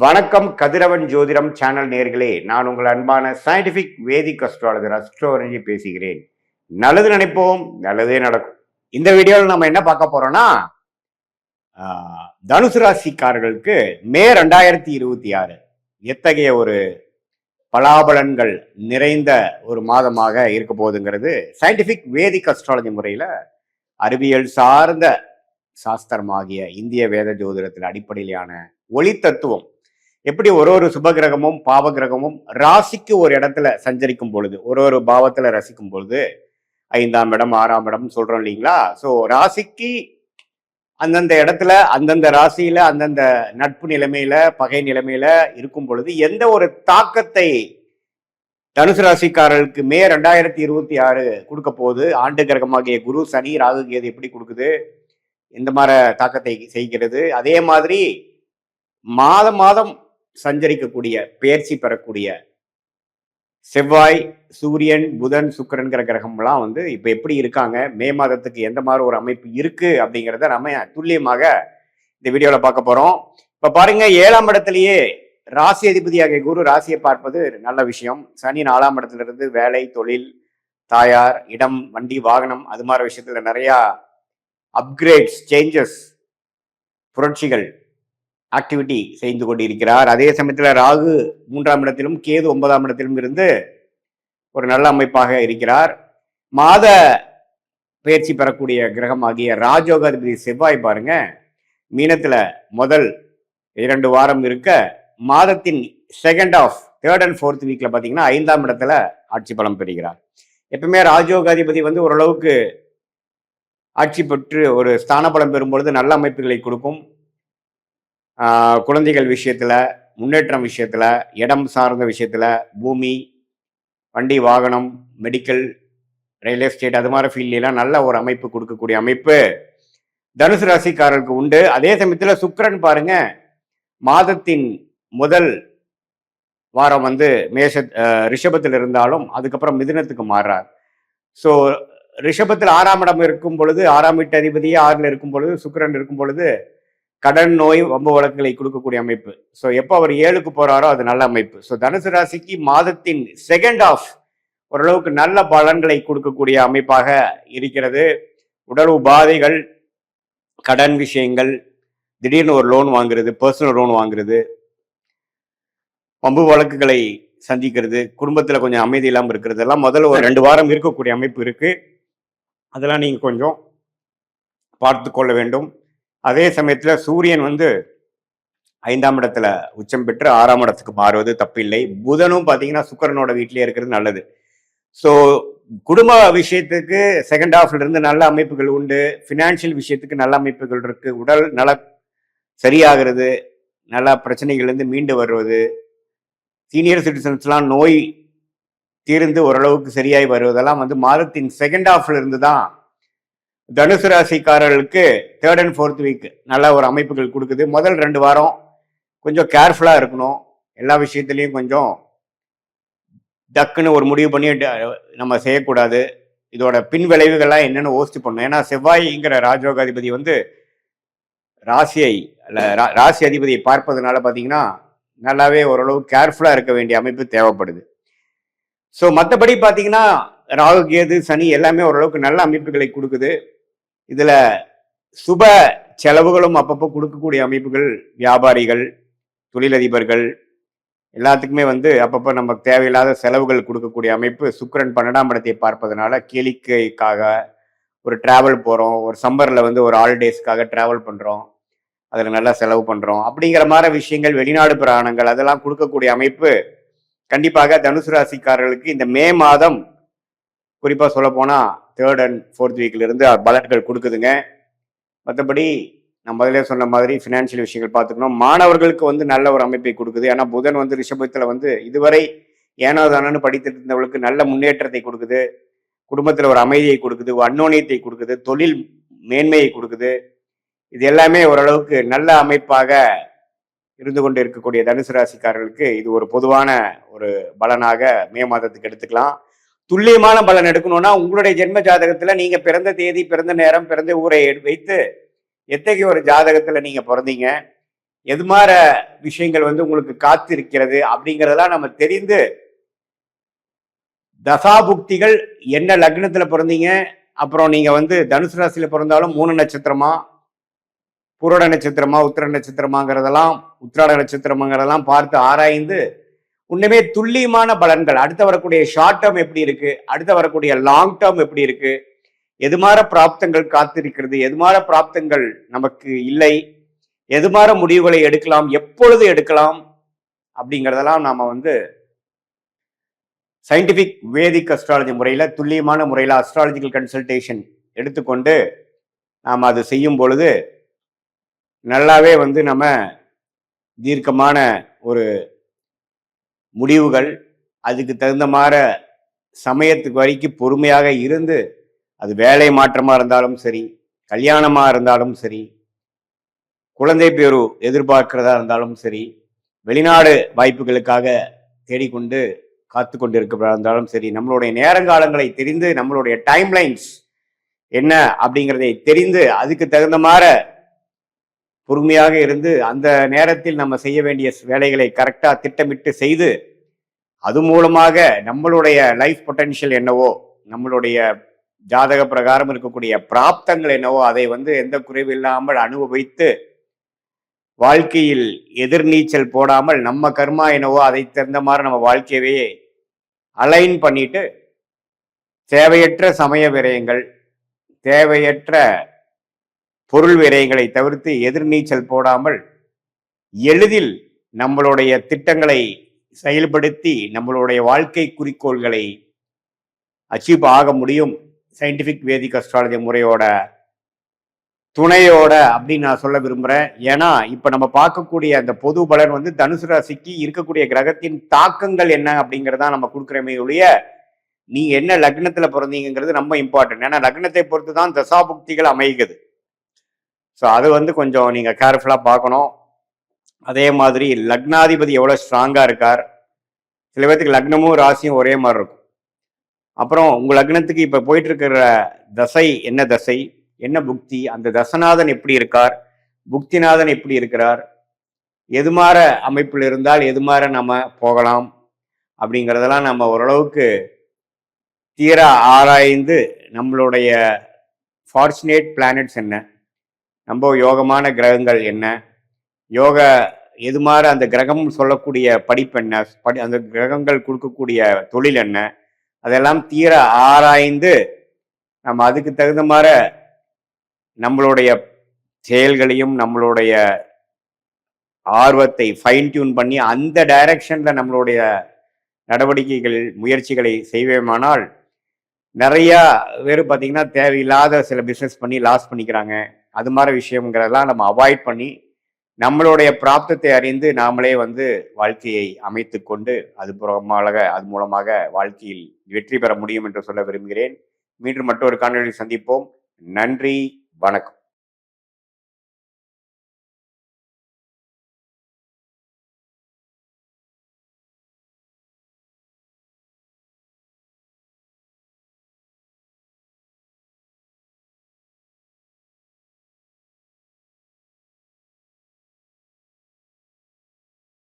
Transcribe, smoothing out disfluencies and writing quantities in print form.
வணக்கம் கதிரவன் ஜோதிடம் சேனல் நேர்களே, நான் உங்கள் அன்பான சயின்டிபிக் வேதிக் அஸ்ட்ராலஜர் அஸ்ட்ரோரஞ்சி பேசுகிறேன். நல்லது நினைப்போம், நல்லதே நடக்கும். இந்த வீடியோவில் நம்ம என்ன பார்க்க போறோம்னா, தனுசு ராசிக்காரர்களுக்கு மே 2026 எத்தகைய ஒரு பலாபலன்கள் நிறைந்த ஒரு மாதமாக இருக்க போகுதுங்கிறது சயின்டிபிக் வேதிக் அஸ்ட்ராலஜி முறையில அறிவியல் சார்ந்த சாஸ்திரமாகிய இந்திய வேத ஜோதிடத்தின் அடிப்படையிலான ஒளி தத்துவம் எப்படி ஒரு சுப கிரகமும் பாவ கிரகமும் ராசிக்கு ஒரு இடத்துல சஞ்சரிக்கும் பொழுது ஒரு பாவத்துல ரசிக்கும் பொழுது 5ஆம் இடம் 6ஆம் இடம் சொல்றோம் இல்லைங்களா. ஸோ ராசிக்கு அந்தந்த இடத்துல அந்தந்த ராசியில அந்தந்த நட்பு நிலைமையில பகை நிலைமையில இருக்கும் பொழுது எந்த ஒரு தாக்கத்தை தனுசு ராசிக்காரர்களுக்கு மே 2026 கொடுக்க போகுது, ஆண்டு கிரகமாகிய குரு சனி ராகு கேது எப்படி கொடுக்குது, இந்த மாதிரி தாக்கத்தை செய்கிறது. அதே மாதிரி மாதம் மாதம் சஞ்சரிக்கக்கூடிய பெயர்ச்சி பெறக்கூடிய செவ்வாய் சூரியன் புதன் சுக்கிரன்கிற கிரகம்லாம் வந்து இப்ப எப்படி இருக்காங்க, மே மாதத்துக்கு எந்த மாதிரி ஒரு அமைப்பு இருக்கு அப்படிங்கிறத நம்ம துல்லியமாக இந்த வீடியோல பார்க்க போறோம். இப்ப பாருங்க, 7ஆம் இடத்திலேயே ராசி அதிபதியாக குரு ராசியை பார்ப்பது நல்ல விஷயம். சனி 4ஆம் இடத்துல இருந்து வேலை தொழில் தாயார் இடம் வண்டி வாகனம் அது மாதிரி விஷயத்துல நிறைய அப்கிரேட்ஸ் சேஞ்சஸ் புரட்சிகள் ஆக்டிவிட்டி செய்து கொண்டிருக்கிறார். அதே சமயத்தில் ராகு 3ஆம் இடத்திலும் கேது 9ஆம் இடத்திலும் இருந்து ஒரு நல்ல அமைப்பாக இருக்கிறார். மாத பயிற்சி பெறக்கூடிய கிரகம் ஆகிய ராஜயோகாதிபதி செவ்வாய் பாருங்க, மீனத்துல முதல் 2 வாரம் இருக்க மாதத்தின் second of third and fourth வீக்ல பாத்தீங்கன்னா 5ஆம் இடத்துல ஆட்சி பலம் பெறுகிறார். எப்பவுமே ராஜயோகாதிபதி வந்து ஓரளவுக்கு ஆட்சி பெற்று ஒரு ஸ்தான பலம் பெறும் பொழுது நல்ல அமைப்புகளை கொடுக்கும். குழந்தைகள் விஷயத்துல, முன்னேற்றம் விஷயத்துல, இடம் சார்ந்த விஷயத்துல, பூமி வண்டி வாகனம் மெடிக்கல் ரியல் எஸ்டேட் அது மாதிரி ஃபீல்ட்லாம் நல்ல ஒரு அமைப்பு கொடுக்கக்கூடிய அமைப்பு தனுசு ராசிக்காரர்களுக்கு உண்டு. அதே சமயத்துல சுக்கிரன் பாருங்க, மாதத்தின் முதல் வாரம் வந்து ரிஷபத்தில் இருந்தாலும் அதுக்கப்புறம் மிதுனத்துக்கு மாறுறார். ஸோ ரிஷபத்தில் 6ஆம் இடம் இருக்கும் பொழுது 6ஆம் வீட்டு அதிபதியே 6ல் இருக்கும் பொழுது சுக்கிரன் இருக்கும் பொழுது கடன் நோய் வம்பு வழக்குகளை கொடுக்கக்கூடிய அமைப்பு. ஸோ எப்போ அவர் 7க்கு போறாரோ அது நல்ல அமைப்பு. ஸோ தனுசு ராசிக்கு மாதத்தின் செகண்ட் ஆஃப் ஓரளவுக்கு நல்ல பலன்களை கொடுக்கக்கூடிய அமைப்பாக இருக்கிறது. உடல் உபாதைகள், கடன் விஷயங்கள், திடீர்னு ஒரு லோன் வாங்குறது, பர்சனல் லோன் வாங்குறது, வம்பு வழக்குகளை சந்திக்கிறது, குடும்பத்தில் கொஞ்சம் அமைதி இல்லாமல் இருக்கிறது எல்லாம் முதல்ல ஒரு 2 வாரம் இருக்கக்கூடிய அமைப்பு இருக்கு. அதெல்லாம் நீங்க கொஞ்சம் பார்த்து கொள்ள வேண்டும். அதே சமயத்துல சூரியன் வந்து 5ஆம் இடத்துல உச்சம் பெற்று 6ஆம் இடத்துக்கு மாறுவது தப்பில்லை. புதனும் பாத்தீங்கன்னா சுக்கிரனோட வீட்டிலேயே இருக்கிறது நல்லது. ஸோ குடும்ப விஷயத்துக்கு செகண்ட் ஹாஃப்ல இருந்து நல்ல அமைப்புகள் உண்டு. ஃபினான்ஷியல் விஷயத்துக்கு நல்ல அமைப்புகள் இருக்கு. உடல் நல சரியாகிறது, நல்ல பிரச்சனைகள்லேருந்து மீண்டு வருவது, சீனியர் சிட்டிசன்ஸ்லாம் நோய் தீர்ந்து ஓரளவுக்கு சரியாய் வருவதெல்லாம் வந்து மாதத்தின் செகண்ட் ஹாஃப்ல இருந்து தான் தனுசு ராசிக்காரர்களுக்கு தேர்ட் அண்ட் ஃபோர்த் வீக் நல்ல ஒரு அமைப்புகள் கொடுக்குது. முதல் 2 வாரம் கொஞ்சம் கேர்ஃபுல்லா இருக்கணும். எல்லா விஷயத்துலையும் கொஞ்சம் டக்குன்னு ஒரு முடிவு பண்ணி நம்ம செய்யக்கூடாது. இதோட பின் விளைவுகள்லாம் என்னன்னு யோசிச்சு பண்ணணும். ஏன்னா செவ்வாய்ங்கிற ராஜயோகாதிபதி வந்து ராசி அதிபதியை பார்ப்பதனால பார்த்தீங்கன்னா நல்லாவே ஓரளவு கேர்ஃபுல்லா இருக்க வேண்டிய அமைப்பு தேவைப்படுது. ஸோ மற்றபடி பார்த்தீங்கன்னா ராகு கேது சனி எல்லாமே ஓரளவுக்கு நல்ல அமைப்புகளை கொடுக்குது. இதுல சுப செலவுகளும் அப்பப்போ கொடுக்கக்கூடிய அமைப்புகள், வியாபாரிகள் தொழிலதிபர்கள் எல்லாத்துக்குமே வந்து அப்பப்போ நமக்கு தேவையில்லாத செலவுகள் கொடுக்கக்கூடிய அமைப்பு. சுக்கிரன் 12ஆம் இடத்தை பார்ப்பதனால கேளிக்கைக்காக ஒரு டிராவல் போகிறோம், ஒரு சம்மரில் வந்து ஒரு ஹாலிடேஸ்க்காக டிராவல் பண்ணுறோம், அதில் நல்லா செலவு பண்ணுறோம் அப்படிங்கிற மாதிரி விஷயங்கள், வெளிநாடு பிரயாணங்கள் அதெல்லாம் கொடுக்கக்கூடிய அமைப்பு கண்டிப்பாக தனுசு ராசிக்காரர்களுக்கு இந்த மே மாதம் குறிப்பாக சொல்ல போனால் தேர்ட் அண்ட் ஃபோர்த் வீக்ல இருந்து பலன்கள் கொடுக்குதுங்க. மற்றபடி நான் முதலே சொன்ன மாதிரி ஃபினான்ஷியல் விஷயங்கள் பார்த்துக்கணும். மாணவர்களுக்கு வந்து நல்ல ஒரு அமைப்பை கொடுக்குது. ஏன்னா புதன் வந்து ரிஷபத்தில் வந்து இதுவரை ஏனோ தானோன்னு படித்துட்டு இருந்தவர்களுக்கு நல்ல முன்னேற்றத்தை கொடுக்குது. குடும்பத்தில் ஒரு அமைதியை கொடுக்குது, அந்யோன்யத்தை கொடுக்குது, தொழில் மேன்மையை கொடுக்குது. இது எல்லாமே ஓரளவுக்கு நல்ல அமைப்பாக இருந்து கொண்டு இருக்கக்கூடிய தனுசு ராசிக்காரர்களுக்கு இது ஒரு பொதுவான ஒரு பலனாக மே மாதத்துக்கு எடுத்துக்கலாம். துல்லியமான பலன் எடுக்கணும்னா உங்களுடைய ஜென்ம ஜாதகத்துல நீங்க பிறந்த தேதி, பிறந்த நேரம், பிறந்த ஊரை வைத்து எத்தகைய ஒரு ஜாதகத்துல நீங்க பிறந்தீங்க, எது மாதிரி விஷயங்கள் வந்து உங்களுக்கு காத்து இருக்கிறது அப்படிங்கிறதெல்லாம் நம்ம தெரிந்து தசாபுக்திகள் என்ன லக்னத்துல பிறந்தீங்க, அப்புறம் நீங்க வந்து தனுசு ராசியில பிறந்தாலும் 3 நட்சத்திரமா, பூரட நட்சத்திரமா, உத்திர நட்சத்திரமாங்கிறதெல்லாம், உத்திராட நட்சத்திரமாங்கிறதெல்லாம் பார்த்து ஆராய்ந்து உண்மையே துல்லியமான பலன்கள் அடுத்த வரக்கூடிய ஷார்ட் டேர்ம் எப்படி இருக்கு, அடுத்த வரக்கூடிய லாங் டேர்ம் எப்படி இருக்கு, எது மாதிரி பிராப்தங்கள் காத்திருக்கிறது, எது மாதிரி பிராப்தங்கள் நமக்கு இல்லை, எது மாதிரி முடிவுகளை எடுக்கலாம், எப்பொழுது எடுக்கலாம் அப்படிங்கிறதெல்லாம் நாம வந்து சயின்டிபிக் வேதிக் அஸ்ட்ராலஜி முறையில் துல்லியமான முறையில் அஸ்ட்ராலஜிக்கல் கன்சல்டேஷன் எடுத்துக்கொண்டு நாம் அது செய்யும் பொழுது நல்லாவே வந்து நம்ம தீர்க்கமான ஒரு முடிவுகள் அதுக்கு தகுந்த மாதிரி சமயத்துக்கு வரைக்கும் பொறுமையாக இருந்து அது வேலை மாற்றமாக இருந்தாலும் சரி, கல்யாணமாக இருந்தாலும் சரி, குழந்தை பேரு எதிர்பார்க்கிறதா இருந்தாலும் சரி, வெளிநாடு வாய்ப்புகளுக்காக தேடிக்கொண்டு காத்து கொண்டு இருக்கிறதா இருந்தாலும் சரி, நம்மளுடைய நேரங்காலங்களை தெரிந்து நம்மளுடைய டைம்லைன்ஸ் என்ன அப்படிங்கிறதை தெரிந்து அதுக்கு தகுந்த மாதிரி பொறுமையாக இருந்து அந்த நேரத்தில் நம்ம செய்ய வேண்டிய வேலைகளை கரெக்டாக திட்டமிட்டு செய்து அது மூலமாக நம்மளுடைய லைஃப் பொட்டன்ஷியல் என்னவோ, நம்மளுடைய ஜாதக பிரகாரம் இருக்கக்கூடிய பிராப்தங்கள் என்னவோ அதை வந்து எந்த குறைவு இல்லாமல் அனுபவித்து வாழ்க்கையில் எதிர்நீச்சல் போடாமல் நம்ம கர்மா என்னவோ அதை தகுந்த மாதிரி நம்ம வாழ்க்கையவே அலைன் பண்ணிட்டு தேவையற்ற சமய விரயங்கள், தேவையற்ற பொருள் விரயங்களை தவிர்த்து எதிர்நீச்சல் போடாமல் எளிதில் நம்மளுடைய திட்டங்களை செயல்படுத்தி நம்மளுடைய வாழ்க்கை குறிக்கோள்களை அச்சீவ் ஆக முடியும் சயின்டிபிக் வேதிக் அஸ்ட்ராலஜி முறையோட துணையோட அப்படின்னு நான் சொல்ல விரும்புகிறேன். ஏன்னா இப்போ நம்ம பார்க்கக்கூடிய அந்த பொது பலன் வந்து தனுசு ராசிக்கு இருக்கக்கூடிய கிரகத்தின் தாக்கங்கள் என்ன அப்படிங்கிறதா நம்ம கொடுக்குறமே ஒழிய நீங்க என்ன லக்னத்துல பிறந்தீங்கிறது ரொம்ப இம்பார்ட்டன்ட். ஏன்னா லக்னத்தை பொறுத்து தான் தசாபுக்திகள் அமைகிறது. ஸோ அது வந்து கொஞ்சம் நீங்க கேர்ஃபுல்லாக பார்க்கணும். அதே மாதிரி லக்னாதிபதி எவ்வளோ ஸ்ட்ராங்காக இருக்கார், சில பேர்த்துக்கு லக்னமும் ராசியும் ஒரே மாதிரி இருக்கும். அப்புறம் உங்கள் லக்னத்துக்கு இப்போ போயிட்டு இருக்கிற தசை என்ன தசை, என்ன புக்தி, அந்த தசநாதன் எப்படி இருக்கார், புக்திநாதன் எப்படி இருக்கிறார், எது மாற அமைப்பில் இருந்தால் எது மாற நம்ம போகலாம் அப்படிங்கிறதெல்லாம் நம்ம ஓரளவுக்கு தீர ஆராய்ந்து நம்மளுடைய ஃபார்ச்சுனேட் பிளானட்ஸ் என்ன, நம்ம யோகமான கிரகங்கள் என்ன, யோக எது மாற அந்த கிரகம் சொல்லக்கூடிய படிப்பு என்ன, அந்த கிரகங்கள் கொடுக்கக்கூடிய தொழில் என்ன, அதெல்லாம் தீர ஆராய்ந்து நம்ம அதுக்கு தகுந்த மாதிரி நம்மளுடைய செயல்களையும் நம்மளுடைய ஆர்வத்தை ஃபைன் டியூன் பண்ணி அந்த டைரக்ஷன்ல நம்மளுடைய நடவடிக்கைகள் முயற்சிகளை செய்வேமானால் நிறையா பேர் பார்த்தீங்கன்னா தேவையில்லாத சில பிஸ்னஸ் பண்ணி லாஸ் பண்ணிக்கிறாங்க. அது மாதிரி விஷயங்கிறதெல்லாம் நம்ம அவாய்ட் பண்ணி நம்மளுடைய பிராப்தத்தை அறிந்து நாமளே வந்து வாழ்க்கையை அமைத்து கொண்டு அது மூலமாக வாழ்க்கையில் வெற்றி பெற முடியும் என்று சொல்ல விரும்புகிறேன். மீண்டும் மற்றொரு காணொலியில் சந்திப்போம். நன்றி, வணக்கம்.